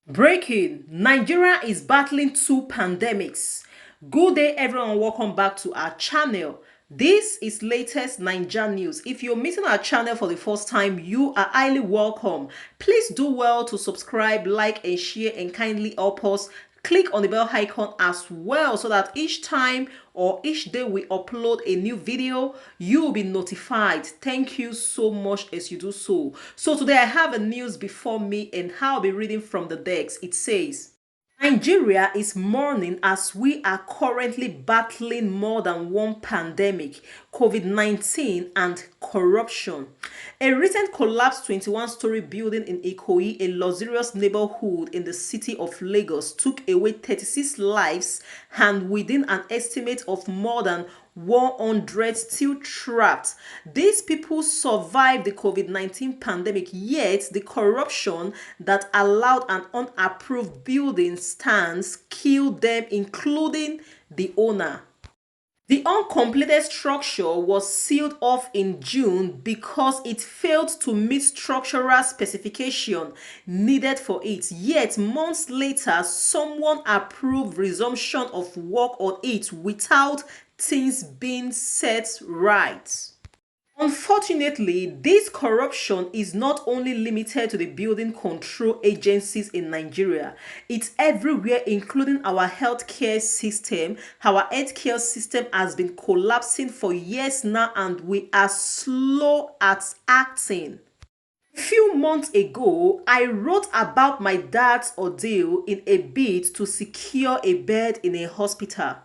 Breaking: Nigeria is battling two pandemics. Good day everyone, welcome back to our channel. This is latest Niger news. If you're meeting our channel for the first time, you are highly welcome. Please do well to subscribe, like and share, and kindly help us click on the bell icon as well, so that each time or each day we upload a new video, you will be notified. Thank you so much as you do so. So today I have a news before me and I'll be reading from the text. It says, Nigeria is mourning as we are currently battling more than one pandemic, COVID-19 and corruption. A recent collapsed 21-story building in Ikoyi, a luxurious neighborhood in the city of Lagos, took away 36 lives, and within an estimate of more than 100 still trapped. These people survived the COVID-19 pandemic, yet the corruption that allowed an unapproved building stands killed them, including the owner. The uncompleted structure was sealed off in June because it failed to meet structural specification needed for it. Yet months later, someone approved resumption of work on it without things being set right. Unfortunately, this corruption is not only limited to the building control agencies in Nigeria, it's everywhere, including our healthcare system. Our healthcare system has been collapsing for years now, and we are slow at acting. A few months ago, I wrote about my dad's ordeal in a bid to secure a bed in a hospital,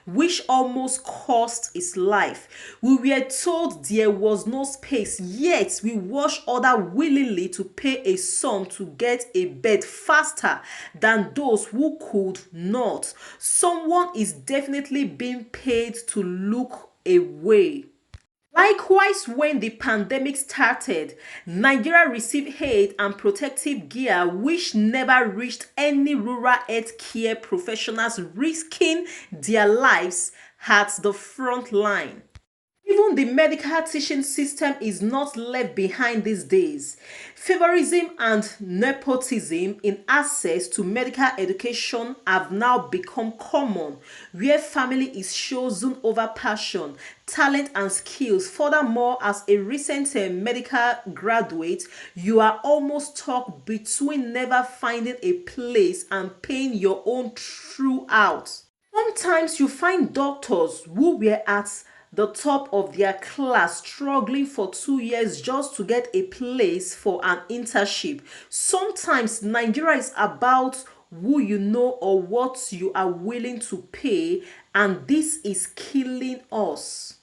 which almost cost his life. We were told there was no space, yet we watched others willingly to pay a sum to get a bed faster than those who could not. Someone is definitely being paid to look away. Likewise, when the pandemic started, Nigeria received aid and protective gear which never reached any rural healthcare professionals, risking their lives at the front line. Even the medical teaching system is not left behind these days. Favorism and nepotism in access to medical education have now become common, where family is chosen over passion, talent, and skills. Furthermore, as a recent medical graduate, you are almost stuck between never finding a place and paying your own throughout. Sometimes you find doctors who were at the top of their class struggling for 2 years just to get a place for an internship. Sometimes Nigeria is about who you know or what you are willing to pay, and this is killing us.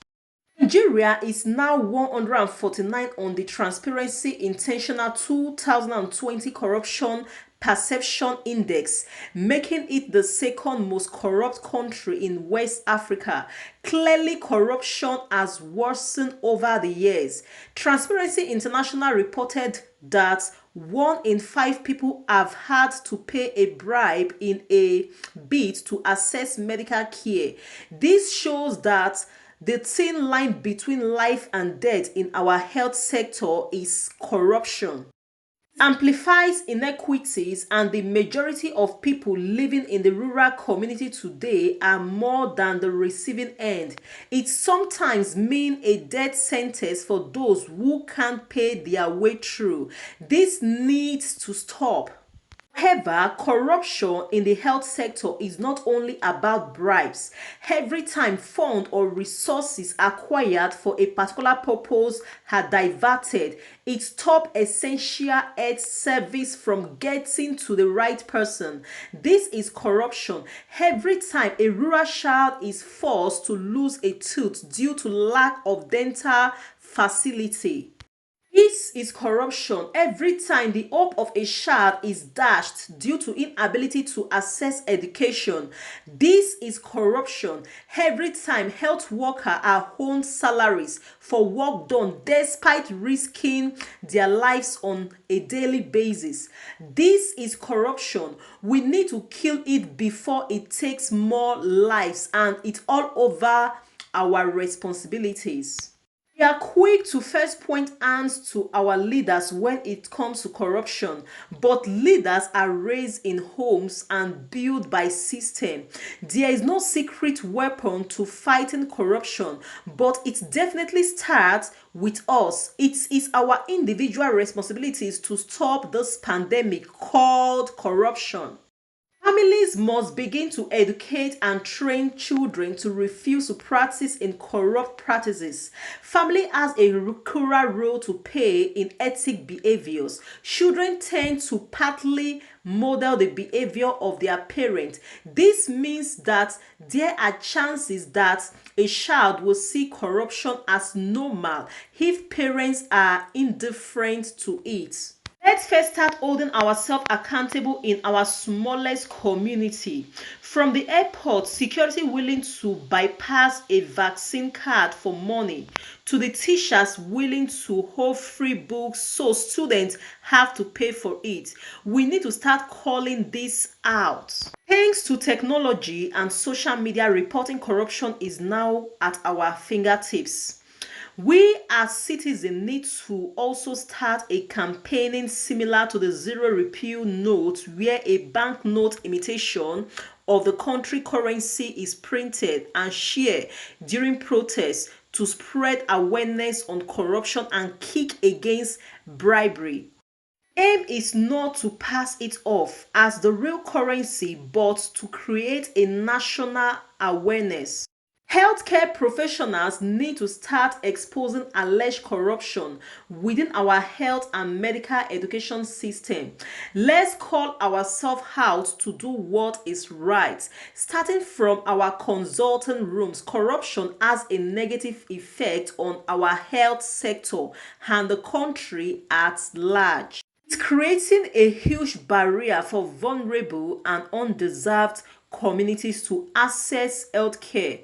Nigeria is now 149 on the Transparency International 2020 Corruption Perception Index, making it the second most corrupt country in West Africa. Clearly, corruption has worsened over the years. Transparency International reported that 1 in 5 people have had to pay a bribe in a bid to access medical care. This shows that the thin line between life and death in our health sector is corruption. Amplifies inequities, and the majority of people living in the rural community today are more than the receiving end. It sometimes means a death sentence for those who can't pay their way through. This needs to stop. However, corruption in the health sector is not only about bribes. Every time funds or resources acquired for a particular purpose are diverted, it stops essential health service from getting to the right person. This is corruption. Every time a rural child is forced to lose a tooth due to lack of dental facility. This is corruption. Every time the hope of a child is dashed due to inability to access education. This is corruption. Every time health workers are owed salaries for work done despite risking their lives on a daily basis. This is corruption. We need to kill it before it takes more lives, and it's all over our responsibilities. We are quick to first point hands to our leaders when it comes to corruption, but leaders are raised in homes and built by system. There is no secret weapon to fighting corruption, but it definitely starts with us. It is our individual responsibilities to stop this pandemic called corruption. Families must begin to educate and train children to refuse to practice in corrupt practices. Family has a crucial role to play in ethic behaviors. Children tend to partly model the behavior of their parents. This means that there are chances that a child will see corruption as normal if parents are indifferent to it. Let's first start holding ourselves accountable in our smallest community. From the airport, security willing to bypass a vaccine card for money, to the teachers willing to hold free books so students have to pay for it. We need to start calling this out. Thanks to technology and social media, reporting corruption is now at our fingertips. We as citizens need to also start a campaigning similar to the zero repeal note, where a banknote imitation of the country currency is printed and shared during protests to spread awareness on corruption and kick against bribery. Aim is not to pass it off as the real currency, but to create a national awareness. Healthcare professionals need to start exposing alleged corruption within our health and medical education system. Let's call ourselves out to do what is right. Starting from our consulting rooms, corruption has a negative effect on our health sector and the country at large. It's creating a huge barrier for vulnerable and undeserved communities to access healthcare.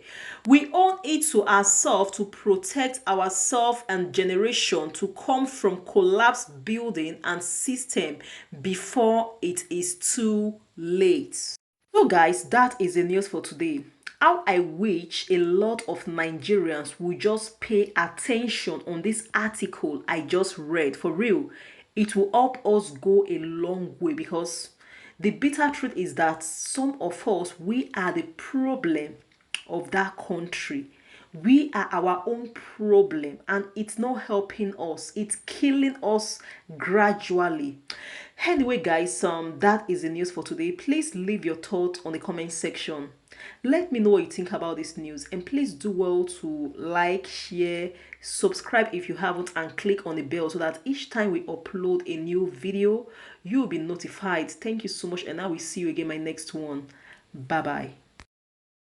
We owe it to ourselves to protect ourselves and generation to come from collapsed building and system before it is too late. So guys, that is the news for today. How I wish a lot of Nigerians would just pay attention on this article I just read. For real, it will help us go a long way, because the bitter truth is that some of us, we are the problem of that country. We are our own problem and it's not helping us. It's killing us gradually. Anyway, guys, that is the news for today. Please leave your thoughts on the comment section. Let me know what you think about this news, and please do well to like, share, subscribe if you haven't, and click on the bell so that each time we upload a new video, you'll be notified. Thank you so much, and I will see you again in my next one. Bye bye.